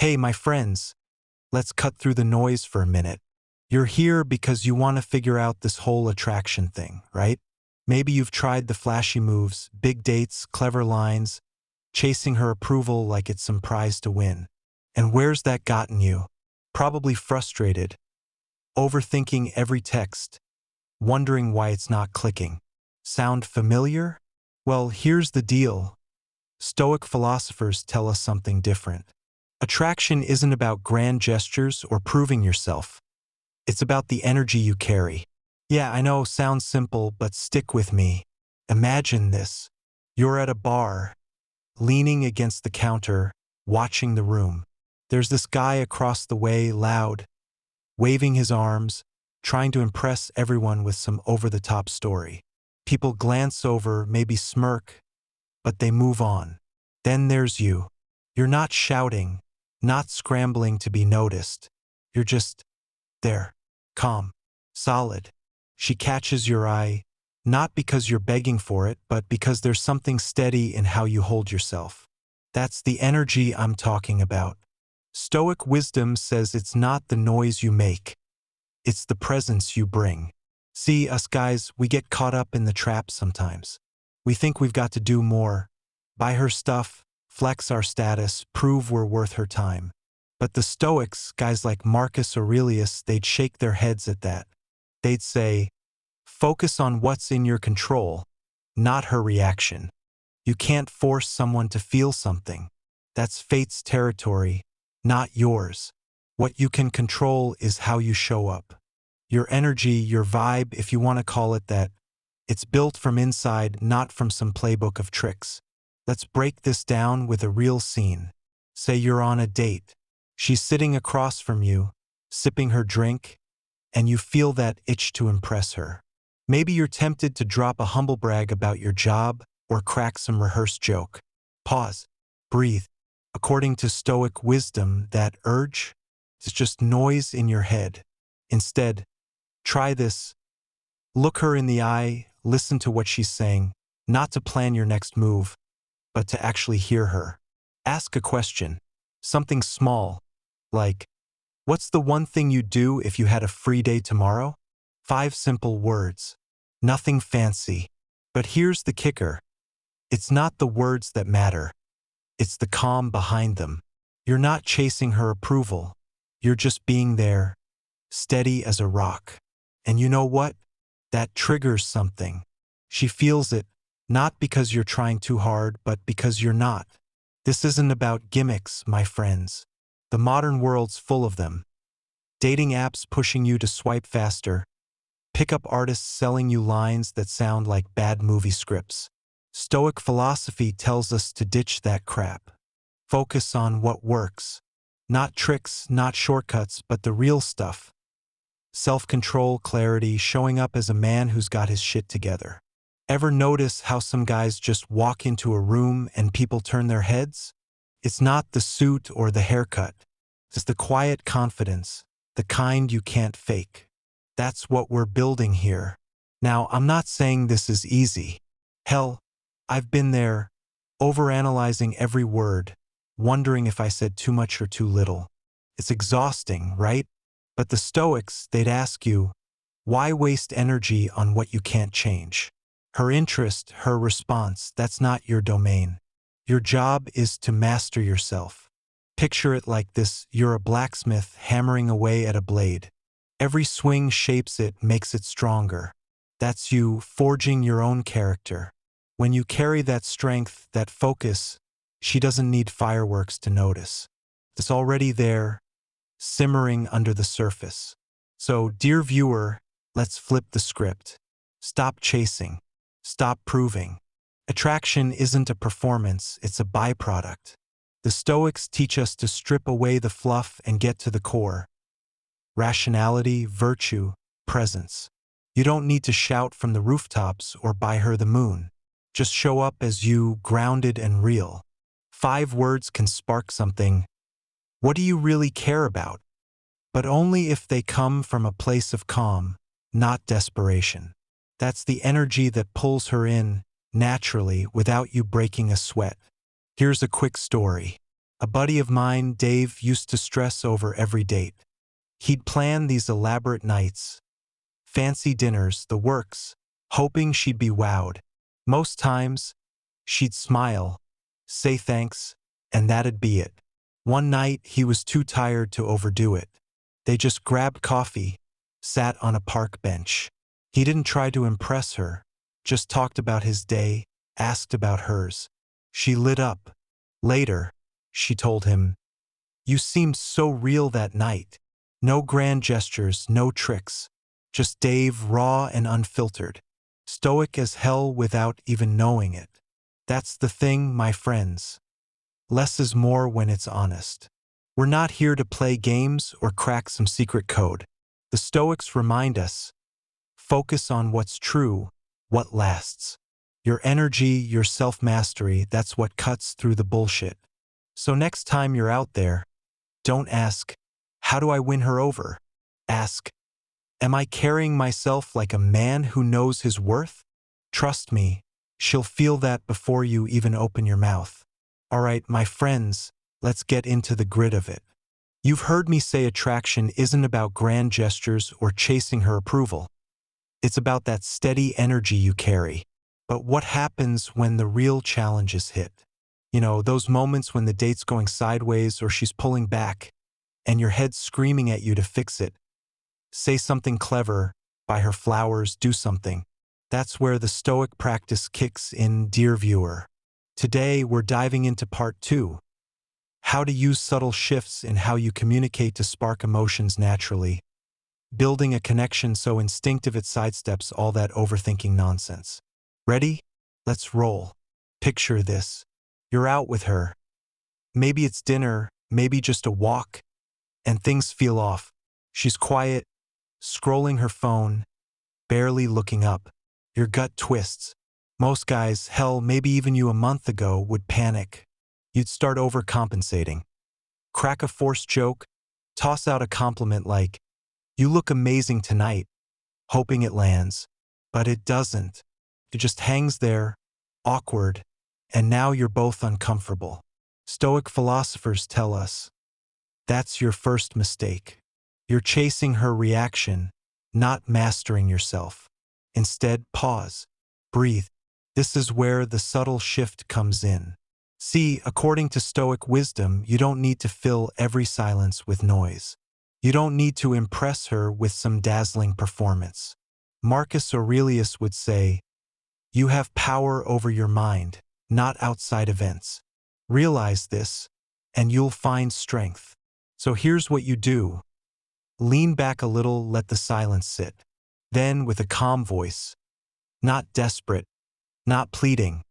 Hey, my friends, let's cut through the noise for a minute. You're here because you want to figure out this whole attraction thing, right? Maybe you've tried the flashy moves, big dates, clever lines, chasing her approval like it's some prize to win. And where's that gotten you? Probably frustrated, overthinking every text, wondering why it's not clicking. Sound familiar? Well, here's the deal. Stoic philosophers tell us something different. Attraction isn't about grand gestures or proving yourself. It's about the energy you carry. Yeah, I know, sounds simple, but stick with me. Imagine this. You're at a bar, leaning against the counter, watching the room. There's this guy across the way, loud, waving his arms, trying to impress everyone with some over-the-top story. People glance over, maybe smirk, but they move on. Then there's you. You're not shouting, not scrambling to be noticed. You're just there, calm, solid. She catches your eye, not because you're begging for it, but because there's something steady in how you hold yourself. That's the energy I'm talking about. Stoic wisdom says it's not the noise you make, it's the presence you bring. See, us guys, we get caught up in the trap sometimes. We think we've got to do more, buy her stuff, flex our status, prove we're worth her time. But the Stoics, guys like Marcus Aurelius, they'd shake their heads at that. They'd say, focus on what's in your control, not her reaction. You can't force someone to feel something. That's fate's territory, not yours. What you can control is how you show up. Your energy, your vibe, if you want to call it that, it's built from inside, not from some playbook of tricks. Let's break this down with a real scene. Say you're on a date. She's sitting across from you, sipping her drink, and you feel that itch to impress her. Maybe you're tempted to drop a humble brag about your job or crack some rehearsed joke. Pause. Breathe. According to Stoic wisdom, that urge is just noise in your head. Instead, try this. Look her in the eye, listen to what she's saying, not to plan your next move, but to actually hear her. Ask a question, something small, like, what's the one thing you'd do if you had a free day tomorrow? 5 simple words. Nothing fancy. But here's the kicker. It's not the words that matter. It's the calm behind them. You're not chasing her approval. You're just being there, steady as a rock. And you know what? That triggers something. She feels it, not because you're trying too hard, but because you're not. This isn't about gimmicks, my friends. The modern world's full of them. Dating apps pushing you to swipe faster. Pickup artists selling you lines that sound like bad movie scripts. Stoic philosophy tells us to ditch that crap. Focus on what works. Not tricks, not shortcuts, but the real stuff. Self-control, clarity, showing up as a man who's got his shit together. Ever notice how some guys just walk into a room and people turn their heads? It's not the suit or the haircut. It's the quiet confidence, the kind you can't fake. That's what we're building here. Now, I'm not saying this is easy. Hell, I've been there, overanalyzing every word, wondering if I said too much or too little. It's exhausting, right? But the Stoics, they'd ask you, why waste energy on what you can't change? Her interest, her response, that's not your domain. Your job is to master yourself. Picture it like this: you're a blacksmith hammering away at a blade. Every swing shapes it, makes it stronger. That's you forging your own character. When you carry that strength, that focus, she doesn't need fireworks to notice. It's already there, simmering under the surface. So, dear viewer, let's flip the script. Stop chasing. Stop proving. Attraction isn't a performance, it's a byproduct. The Stoics teach us to strip away the fluff and get to the core. Rationality, virtue, presence. You don't need to shout from the rooftops or buy her the moon. Just show up as you, grounded and real. 5 words can spark something. What do you really care about? But only if they come from a place of calm, not desperation. That's the energy that pulls her in, naturally, without you breaking a sweat. Here's a quick story. A buddy of mine, Dave, used to stress over every date. He'd plan these elaborate nights, fancy dinners, the works, hoping she'd be wowed. Most times, she'd smile, say thanks, and that'd be it. One night, he was too tired to overdo it. They just grabbed coffee, sat on a park bench. He didn't try to impress her, just talked about his day, asked about hers. She lit up. Later, she told him, "You seemed so real that night. No grand gestures, no tricks. Just Dave, raw and unfiltered. Stoic as hell without even knowing it." That's the thing, my friends. Less is more when it's honest. We're not here to play games or crack some secret code. The Stoics remind us, focus on what's true, what lasts. Your energy, your self-mastery, that's what cuts through the bullshit. So next time you're out there, don't ask, how do I win her over? Ask, am I carrying myself like a man who knows his worth? Trust me, she'll feel that before you even open your mouth. All right, my friends, let's get into the grit of it. You've heard me say attraction isn't about grand gestures or chasing her approval. It's about that steady energy you carry. But what happens when the real challenges hit? You know, those moments when the date's going sideways or she's pulling back, and your head's screaming at you to fix it. Say something clever, buy her flowers, do something. That's where the Stoic practice kicks in, dear viewer. Today, we're diving into part 2. How to use subtle shifts in how you communicate to spark emotions naturally. Building a connection so instinctive it sidesteps all that overthinking nonsense. Ready? Let's roll. Picture this. You're out with her. Maybe it's dinner, maybe just a walk, and things feel off. She's quiet, scrolling her phone, barely looking up. Your gut twists. Most guys, hell, maybe even you a month ago, would panic. You'd start overcompensating. Crack a forced joke, toss out a compliment like, "You look amazing tonight," hoping it lands. But it doesn't. It just hangs there, awkward, and now you're both uncomfortable. Stoic philosophers tell us, that's your first mistake. You're chasing her reaction, not mastering yourself. Instead, pause, breathe. This is where the subtle shift comes in. See, according to Stoic wisdom, you don't need to fill every silence with noise. You don't need to impress her with some dazzling performance. Marcus Aurelius would say, you have power over your mind, not outside events. Realize this, and you'll find strength. So here's what you do. Lean back a little, let the silence sit. Then, with a calm voice, not desperate, not pleading,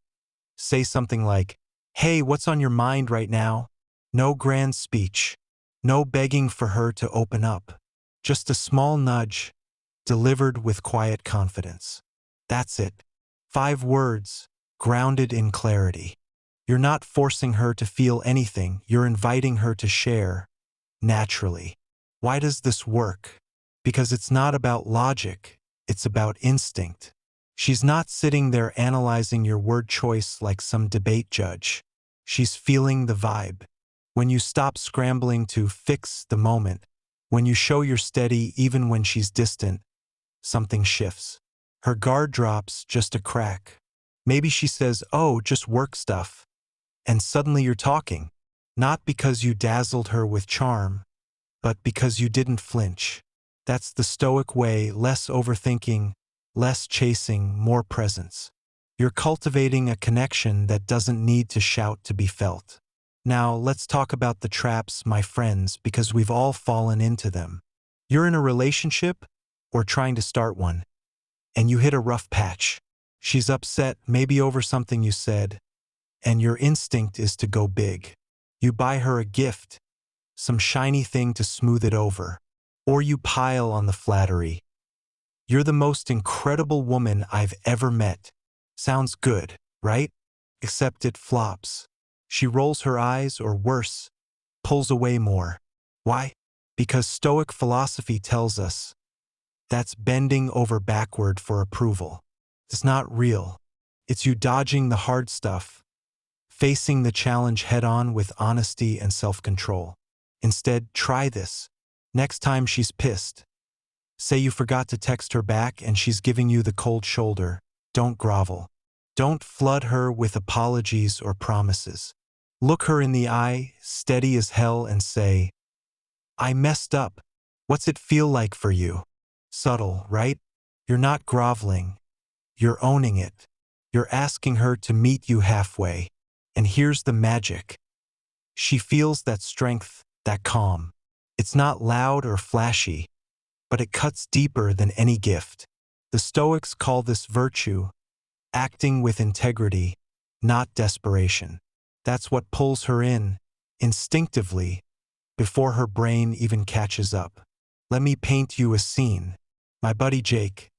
say something like, "Hey, what's on your mind right now?" No grand speech, no begging for her to open up. Just a small nudge, delivered with quiet confidence. That's it. 5 words, grounded in clarity. You're not forcing her to feel anything, you're inviting her to share, naturally. Why does this work? Because it's not about logic, it's about instinct. She's not sitting there analyzing your word choice like some debate judge. She's feeling the vibe. When you stop scrambling to fix the moment, when you show you're steady even when she's distant, something shifts. Her guard drops just a crack. Maybe she says, "Oh, just work stuff." And suddenly you're talking. Not because you dazzled her with charm, but because you didn't flinch. That's the Stoic way, less overthinking, less chasing, more presence. You're cultivating a connection that doesn't need to shout to be felt. Now, let's talk about the traps, my friends, because we've all fallen into them. You're in a relationship or trying to start one, and you hit a rough patch. She's upset, maybe over something you said, and your instinct is to go big. You buy her a gift, some shiny thing to smooth it over, or you pile on the flattery. You're the most incredible woman I've ever met. Sounds good, right? Except it flops. She rolls her eyes, or worse, pulls away more. Why? Because Stoic philosophy tells us that's bending over backward for approval. It's not real. It's you dodging the hard stuff, facing the challenge head-on with honesty and self-control. Instead, try this. Next time she's pissed, say you forgot to text her back and she's giving you the cold shoulder. Don't grovel. Don't flood her with apologies or promises. Look her in the eye, steady as hell, and say, "I messed up. What's it feel like for you?" Subtle, right? You're not groveling. You're owning it. You're asking her to meet you halfway. And here's the magic. She feels that strength, that calm. It's not loud or flashy, but it cuts deeper than any gift. The Stoics call this virtue, acting with integrity, not desperation. That's what pulls her in, instinctively, before her brain even catches up. Let me paint you a scene. My buddy Jake,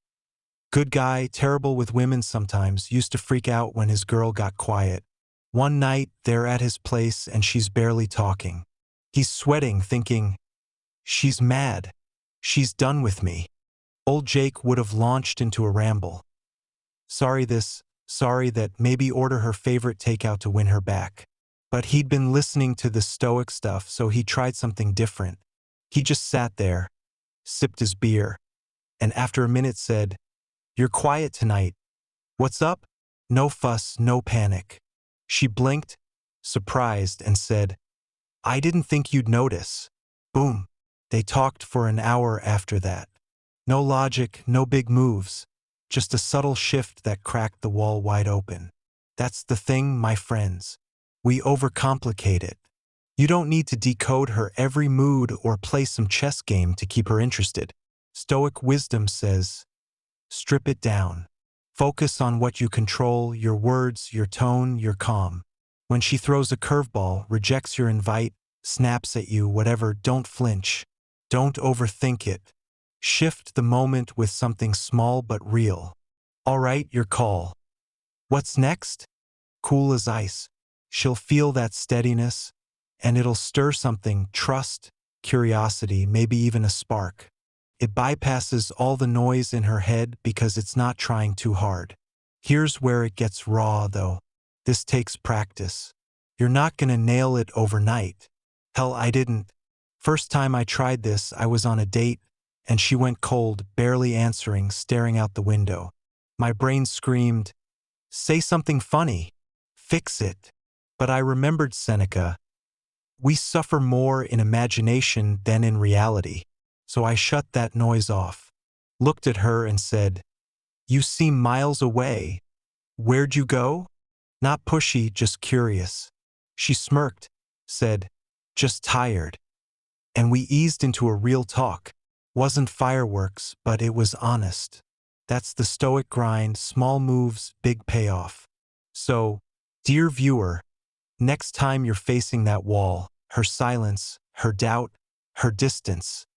good guy, terrible with women sometimes, used to freak out when his girl got quiet. One night, they're at his place and she's barely talking. He's sweating, thinking, she's mad. She's done with me. Old Jake would have launched into a ramble. Sorry this, sorry that, maybe order her favorite takeout to win her back. But he'd been listening to the Stoic stuff, so he tried something different. He just sat there, sipped his beer, and after a minute said, "You're quiet tonight. What's up?" No fuss, no panic. She blinked, surprised, and said, "I didn't think you'd notice." Boom. They talked for an hour after that. No logic, no big moves, just a subtle shift that cracked the wall wide open. That's the thing, my friends. We overcomplicate it. You don't need to decode her every mood or play some chess game to keep her interested. Stoic wisdom says, strip it down. Focus on what you control, your words, your tone, your calm. When she throws a curveball, rejects your invite, snaps at you, whatever, don't flinch. Don't overthink it. Shift the moment with something small but real. All right, your call. What's next? Cool as ice. She'll feel that steadiness, and it'll stir something, trust, curiosity, maybe even a spark. It bypasses all the noise in her head because it's not trying too hard. Here's where it gets raw, though. This takes practice. You're not gonna nail it overnight. Hell, I didn't. First time I tried this, I was on a date, and she went cold, barely answering, staring out the window. My brain screamed, say something funny. Fix it. But I remembered Seneca. We suffer more in imagination than in reality. So I shut that noise off, looked at her and said, "You seem miles away. Where'd you go?" Not pushy, just curious. She smirked, said, "Just tired." And we eased into a real talk. Wasn't fireworks, but it was honest. That's the Stoic grind, small moves, big payoff. So, dear viewer, next time you're facing that wall, her silence, her doubt, her distance,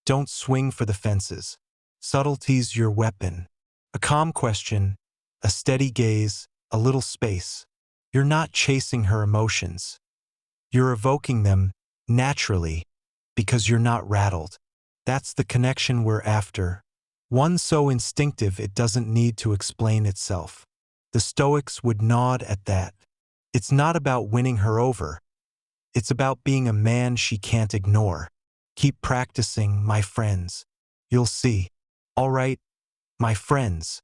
don't swing for the fences. Subtlety's your weapon. A calm question, a steady gaze, a little space. You're not chasing her emotions. You're evoking them, naturally, because you're not rattled. That's the connection we're after. One so instinctive it doesn't need to explain itself. The Stoics would nod at that. It's not about winning her over. It's about being a man she can't ignore. Keep practicing, my friends. You'll see. All right, my friends.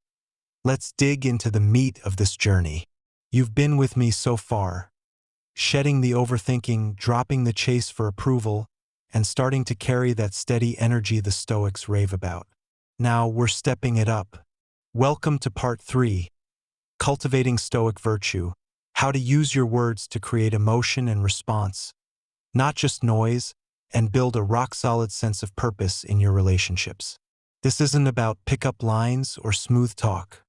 Let's dig into the meat of this journey. You've been with me so far, shedding the overthinking, dropping the chase for approval, and starting to carry that steady energy the Stoics rave about. Now we're stepping it up. Welcome to part 3, Cultivating Stoic Virtue, how to use your words to create emotion and response, not just noise, and build a rock-solid sense of purpose in your relationships. This isn't about pick-up lines or smooth talk.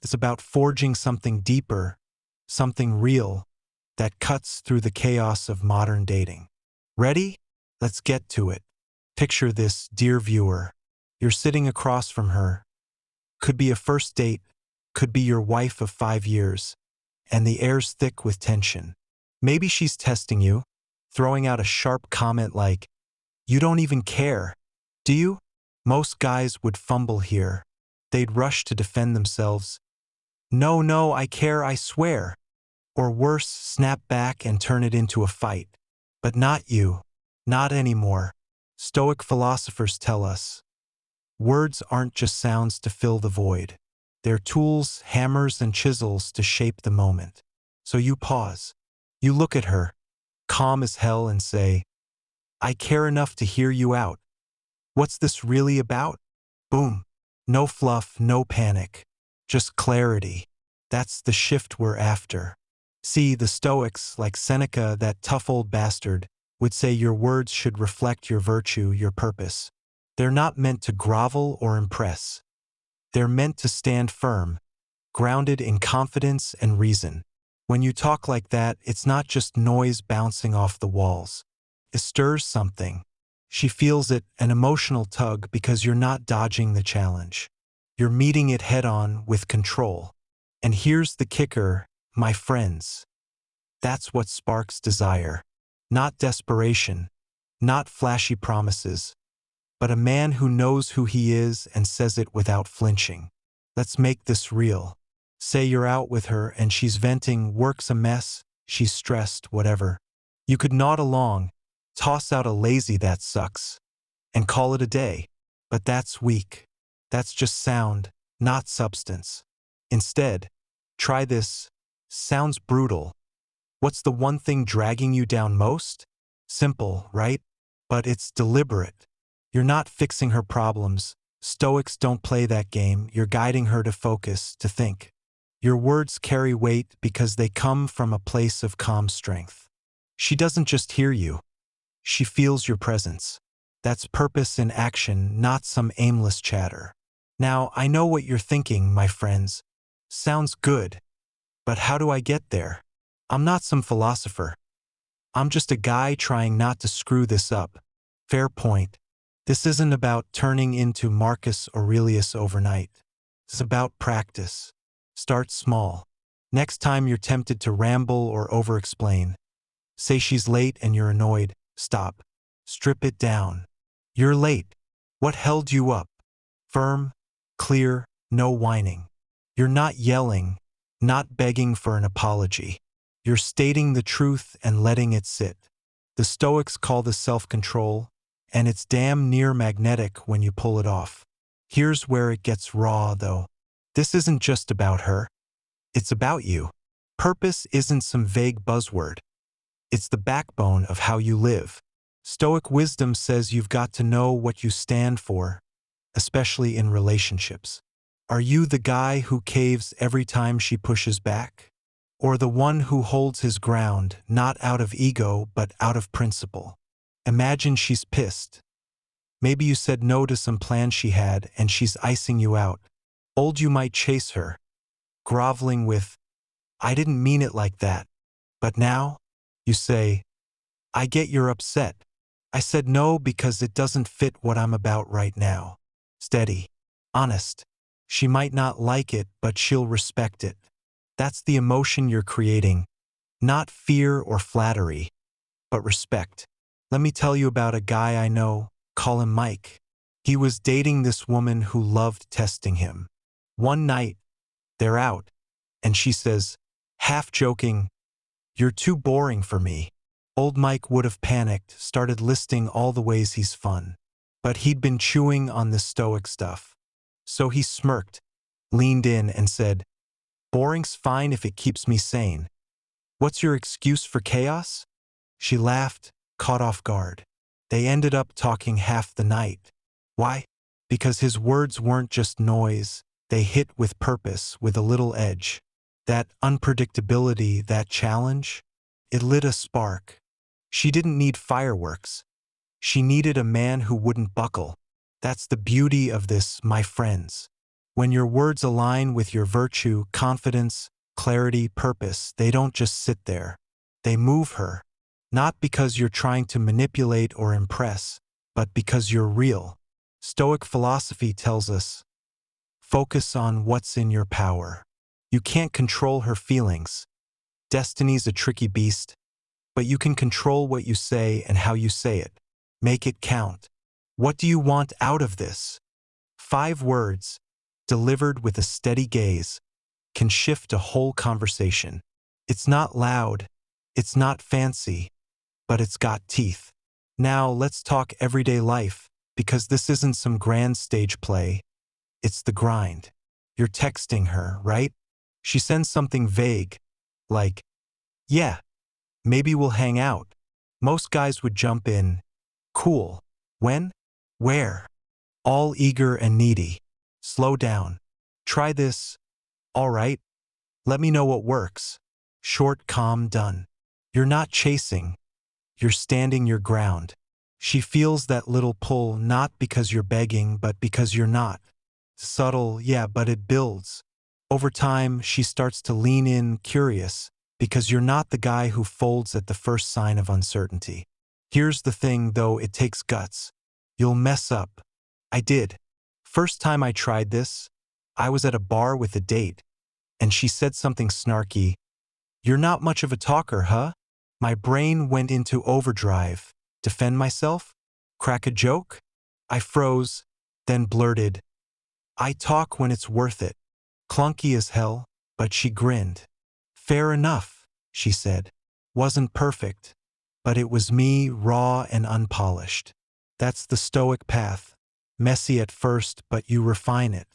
It's about forging something deeper, something real, that cuts through the chaos of modern dating. Ready? Let's get to it. Picture this, dear viewer. You're sitting across from her. Could be a first date, could be your wife of 5 years, and the air's thick with tension. Maybe she's testing you, throwing out a sharp comment like, "You don't even care, do you?" Most guys would fumble here. They'd rush to defend themselves. No, I care, I swear." Or worse, snap back and turn it into a fight. But not you. Not anymore. Stoic philosophers tell us, words aren't just sounds to fill the void. They're tools, hammers, and chisels to shape the moment. So you pause. You look at her, calm as hell, and say, I care enough to hear you out. What's this really about? Boom. No fluff, no panic. Just clarity. That's the shift we're after. See, the Stoics, like Seneca, that tough old bastard, would say your words should reflect your virtue, your purpose. They're not meant to grovel or impress. They're meant to stand firm, grounded in confidence and reason. When you talk like that, it's not just noise bouncing off the walls. It stirs something. She feels it, an emotional tug, because you're not dodging the challenge. You're meeting it head on with control. And here's the kicker, my friends. That's what sparks desire. Not desperation, not flashy promises, but a man who knows who he is and says it without flinching. Let's make this real. Say you're out with her and she's venting, work's a mess, she's stressed, whatever. You could nod along, toss out a lazy "that sucks," and call it a day. But that's weak. That's just sound, not substance. Instead, try this. Sounds brutal. What's the one thing dragging you down most? Simple, right? But it's deliberate. You're not fixing her problems. Stoics don't play that game. You're guiding her to focus, to think. Your words carry weight because they come from a place of calm strength. She doesn't just hear you. She feels your presence. That's purpose in action, not some aimless chatter. Now, I know what you're thinking, my friends. Sounds good. But how do I get there? I'm not some philosopher. I'm just a guy trying not to screw this up. Fair point. This isn't about turning into Marcus Aurelius overnight. It's about practice. Start small. Next time you're tempted to ramble or over-explain, say she's late and you're annoyed, stop. Strip it down. You're late. What held you up? Firm, clear, no whining. You're not yelling, not begging for an apology. You're stating the truth and letting it sit. The Stoics call this self-control, and it's damn near magnetic when you pull it off. Here's where it gets raw, though. This isn't just about her. It's about you. Purpose isn't some vague buzzword. It's the backbone of how you live. Stoic wisdom says you've got to know what you stand for, especially in relationships. Are you the guy who caves every time she pushes back? Or the one who holds his ground, not out of ego, but out of principle? Imagine she's pissed. Maybe you said no to some plans she had and she's icing you out. Old you might chase her, groveling with, I didn't mean it like that. But now, you say, I get you're upset. I said no because it doesn't fit what I'm about right now. Steady. Honest. She might not like it, but she'll respect it. That's the emotion you're creating. Not fear or flattery, but respect. Let me tell you about a guy I know, call him Mike. He was dating this woman who loved testing him. One night, they're out, and she says, half joking, you're too boring for me. Old Mike would have panicked, started listing all the ways he's fun. But he'd been chewing on this Stoic stuff. So he smirked, leaned in, and said, boring's fine if it keeps me sane. What's your excuse for chaos? She laughed, caught off guard. They ended up talking half the night. Why? Because his words weren't just noise, they hit with purpose, with a little edge. That unpredictability, that challenge, it lit a spark. She didn't need fireworks. She needed a man who wouldn't buckle. That's the beauty of this, my friends. When your words align with your virtue, confidence, clarity, purpose, they don't just sit there. They move her. Not because you're trying to manipulate or impress, but because you're real. Stoic philosophy tells us, focus on what's in your power. You can't control her feelings. Destiny's a tricky beast, but you can control what you say and how you say it. Make it count. What do you want out of this? 5 words, delivered with a steady gaze, can shift a whole conversation. It's not loud, it's not fancy, but it's got teeth. Now let's talk everyday life, because this isn't some grand stage play, it's the grind. You're texting her, right? She sends something vague, like, yeah, maybe we'll hang out. Most guys would jump in, cool. When? Where? All eager and needy. Slow down. Try this. All right. Let me know what works. Short, calm, done. You're not chasing. You're standing your ground. She feels that little pull not because you're begging, but because you're not. Subtle, yeah, but it builds. Over time, she starts to lean in, curious, because you're not the guy who folds at the first sign of uncertainty. Here's the thing, though, it takes guts. You'll mess up. I did. First time I tried this, I was at a bar with a date, and she said something snarky. You're not much of a talker, huh? My brain went into overdrive. Defend myself? Crack a joke? I froze, then blurted, I talk when it's worth it. Clunky as hell, but she grinned. Fair enough, she said. Wasn't perfect, but it was me, raw and unpolished. That's the Stoic path. Messy at first, but you refine it.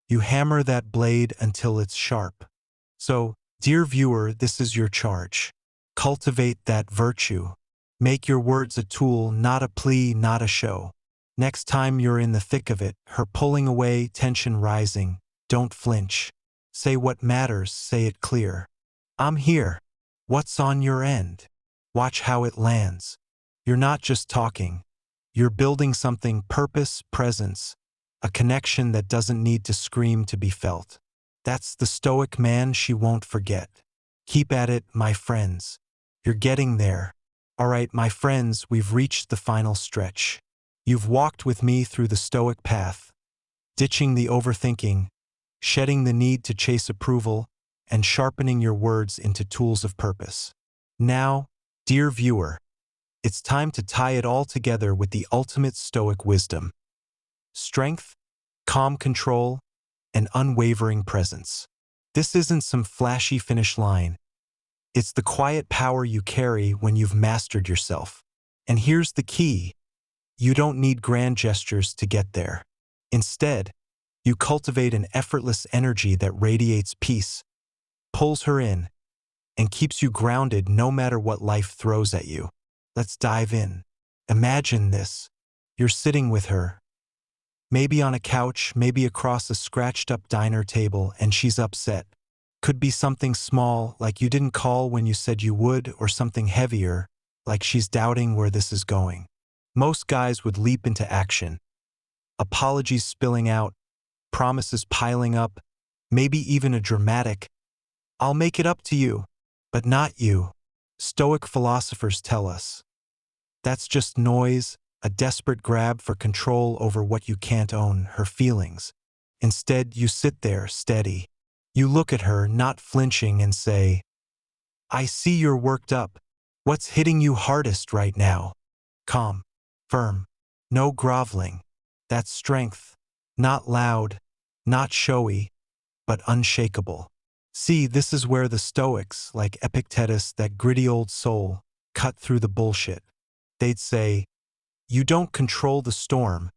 You hammer that blade until it's sharp. So, dear viewer, this is your charge. Cultivate that virtue. Make your words a tool, not a plea, not a show. Next time you're in the thick of it, her pulling away, tension rising, don't flinch. Say what matters, say it clear. I'm here. What's on your end? Watch how it lands. You're not just talking. You're building something, purpose, presence, a connection that doesn't need to scream to be felt. That's the Stoic man she won't forget. Keep at it, my friends. You're getting there. All right, my friends, we've reached the final stretch. You've walked with me through the Stoic path, ditching the overthinking, shedding the need to chase approval, and sharpening your words into tools of purpose. Now, dear viewer, it's time to tie it all together with the ultimate Stoic wisdom. Strength, calm control, and unwavering presence. This isn't some flashy finish line. It's the quiet power you carry when you've mastered yourself. And here's the key. You don't need grand gestures to get there. Instead, you cultivate an effortless energy that radiates peace, pulls her in, and keeps you grounded no matter what life throws at you. Let's dive in. Imagine this. You're sitting with her, maybe on a couch, maybe across a scratched-up diner table, and she's upset. Could be something small, like you didn't call when you said you would, or something heavier, like she's doubting where this is going. Most guys would leap into action. Apologies spilling out, promises piling up, maybe even a dramatic, I'll make it up to you, but not you. Stoic philosophers tell us. That's just noise, a desperate grab for control over what you can't own, her feelings. Instead, you sit there, steady. You look at her, not flinching, and say, I see you're worked up. What's hitting you hardest right now? Calm, firm, no groveling. That's strength. Not loud, not showy, but unshakable. See, this is where the Stoics, like Epictetus, that gritty old soul, cut through the bullshit. They'd say, you don't control the storm,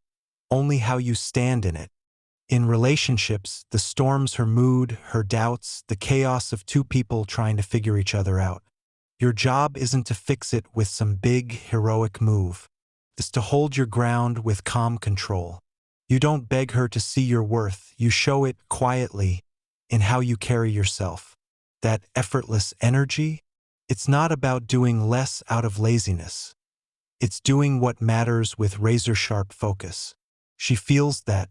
only how you stand in it. In relationships, the storm's her mood, her doubts, the chaos of two people trying to figure each other out. Your job isn't to fix it with some big, heroic move. It's to hold your ground with calm control. You don't beg her to see your worth, you show it quietly in how you carry yourself. That effortless energy, it's not about doing less out of laziness. It's doing what matters with razor-sharp focus. She feels that,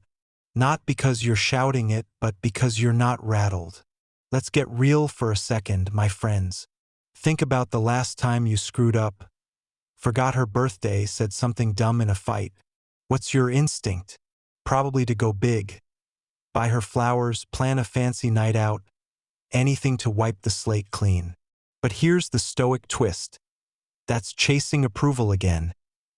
not because you're shouting it, but because you're not rattled. Let's get real for a second, my friends. Think about the last time you screwed up, forgot her birthday, said something dumb in a fight. What's your instinct? Probably to go big. Buy her flowers, plan a fancy night out, anything to wipe the slate clean. But here's the Stoic twist. That's chasing approval again,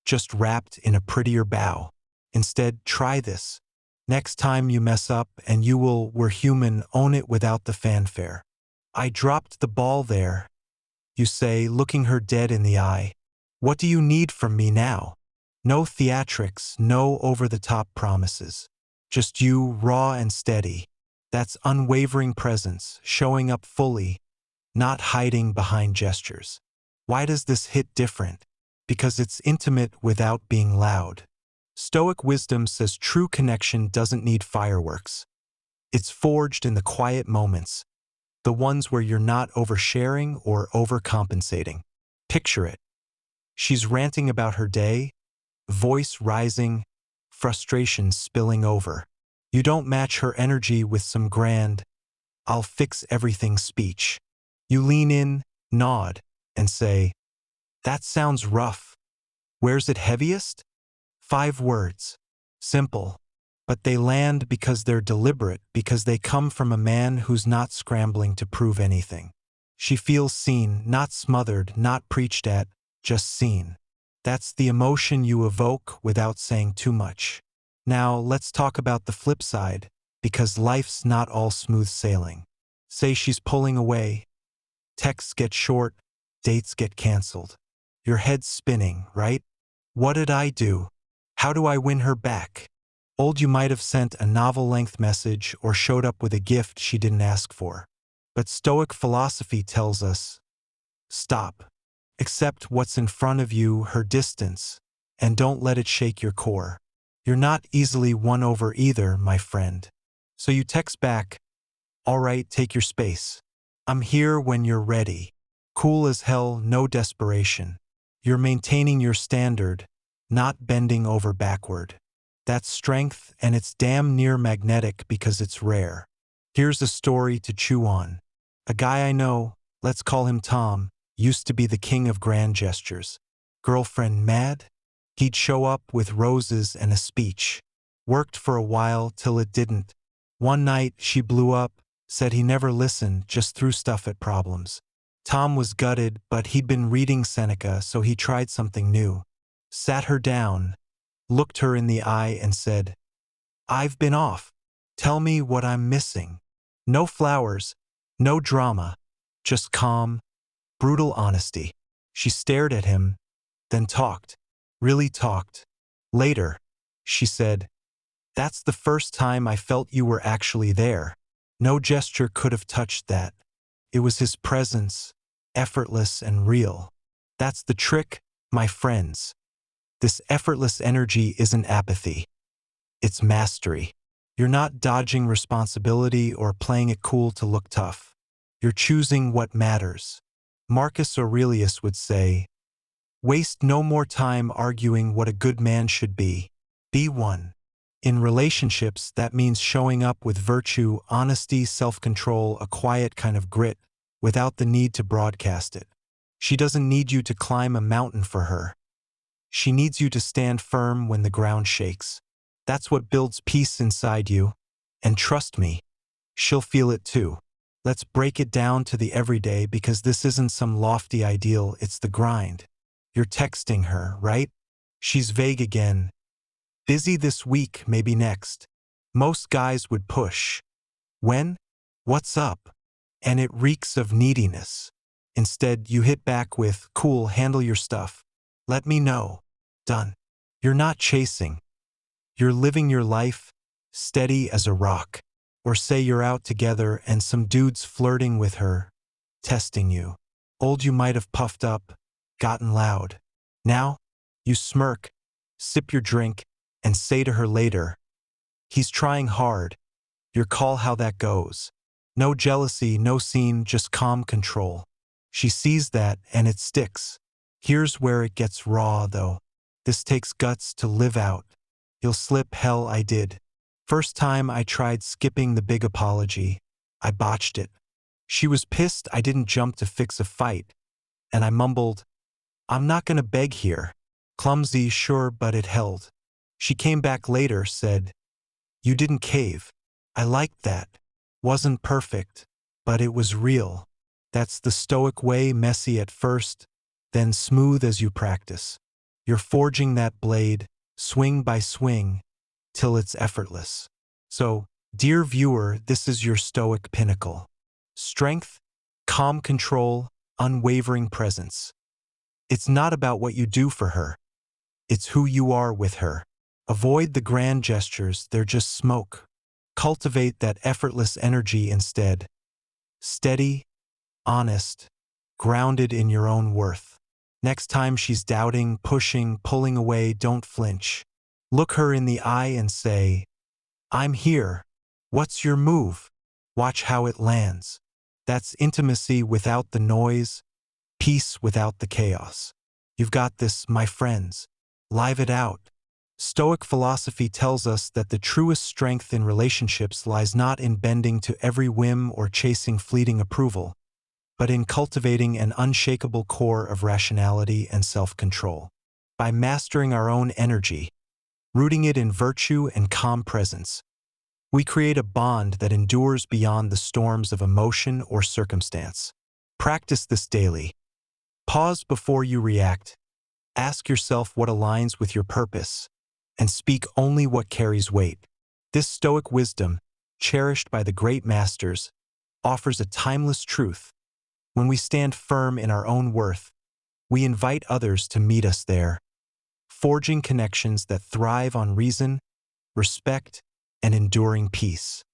just wrapped in a prettier bow. Instead, try this. Next time you mess up, and you will, we're human, own it without the fanfare. I dropped the ball there, you say, looking her dead in the eye. What do you need from me now? No theatrics, no over-the-top promises. Just you, raw and steady. That's unwavering presence, showing up fully, not hiding behind gestures. Why does this hit different? Because it's intimate without being loud. Stoic wisdom says true connection doesn't need fireworks. It's forged in the quiet moments, the ones where you're not oversharing or overcompensating. Picture it. She's ranting about her day, voice rising, frustration spilling over. You don't match her energy with some grand, "I'll fix everything" speech. You lean in, nod, and say, "That sounds rough. Where's it heaviest?" 5 words. Simple. But they land because they're deliberate, because they come from a man who's not scrambling to prove anything. She feels seen, not smothered, not preached at, just seen. That's the emotion you evoke without saying too much. Now, let's talk about the flip side, because life's not all smooth sailing. Say she's pulling away, texts get short, dates get canceled. Your head's spinning, right? What did I do? How do I win her back? You might have sent a novel-length message or showed up with a gift she didn't ask for. But Stoic philosophy tells us, stop. Accept what's in front of you, her distance, and don't let it shake your core. You're not easily won over either, my friend. So you text back, "All right, take your space. I'm here when you're ready." Cool as hell, no desperation. You're maintaining your standard, not bending over backward. That's strength, and it's damn near magnetic because it's rare. Here's a story to chew on. A guy I know, let's call him Tom, used to be the king of grand gestures. Girlfriend mad? He'd show up with roses and a speech. Worked for a while till it didn't. One night she blew up, said he never listened, just threw stuff at problems. Tom was gutted, but he'd been reading Seneca, so he tried something new. Sat her down, looked her in the eye and said, "I've been off. Tell me what I'm missing." No flowers, no drama, just calm, brutal honesty. She stared at him, then talked, really talked. Later, she said, "That's the first time I felt you were actually there. No gesture could have touched that. It was his presence, effortless and real." That's the trick, my friends. This effortless energy isn't apathy. It's mastery. You're not dodging responsibility or playing it cool to look tough. You're choosing what matters. Marcus Aurelius would say, "Waste no more time arguing what a good man should be. Be one." In relationships, that means showing up with virtue, honesty, self-control, a quiet kind of grit, without the need to broadcast it. She doesn't need you to climb a mountain for her. She needs you to stand firm when the ground shakes. That's what builds peace inside you. And trust me, she'll feel it too. Let's break it down to the everyday, because this isn't some lofty ideal, it's the grind. You're texting her, right? She's vague again. "Busy this week, maybe next." Most guys would push. "When? What's up?" And it reeks of neediness. Instead, you hit back with, "Cool, handle your stuff. Let me know." Done. You're not chasing. You're living your life, steady as a rock. Or say you're out together and some dude's flirting with her, testing you. You might have puffed up, gotten loud. Now, you smirk, sip your drink, and say to her later, "He's trying hard." You call how that goes. No jealousy, no scene, just calm control. She sees that, and it sticks. Here's where it gets raw, though. This takes guts to live out. You'll slip, hell, I did. First time I tried skipping the big apology, I botched it. She was pissed I didn't jump to fix a fight, and I mumbled, "I'm not gonna beg here." Clumsy, sure, but it held. She came back later, said, "You didn't cave. I liked that. Wasn't perfect, but it was real." That's the Stoic way, messy at first, then smooth as you practice. You're forging that blade, swing by swing, till it's effortless. So, dear viewer, this is your Stoic pinnacle. Strength, Calm control, unwavering presence. It's not about what you do for her. It's who you are with her. Avoid the grand gestures, they're just smoke. Cultivate that effortless energy instead. Steady, honest, grounded in your own worth. Next time she's doubting, pushing, pulling away, don't flinch. Look her in the eye and say, "I'm here. What's your move?" Watch how it lands. That's intimacy without the noise, peace without the chaos. You've got this, my friends. Live it out. Stoic philosophy tells us that the truest strength in relationships lies not in bending to every whim or chasing fleeting approval, but in cultivating an unshakable core of rationality and self-control. By mastering our own energy, rooting it in virtue and calm presence, we create a bond that endures beyond the storms of emotion or circumstance. Practice this daily. Pause before you react. Ask yourself what aligns with your purpose, and speak only what carries weight. This Stoic wisdom, cherished by the great masters, offers a timeless truth. When we stand firm in our own worth, we invite others to meet us there, forging connections that thrive on reason, respect, and enduring peace.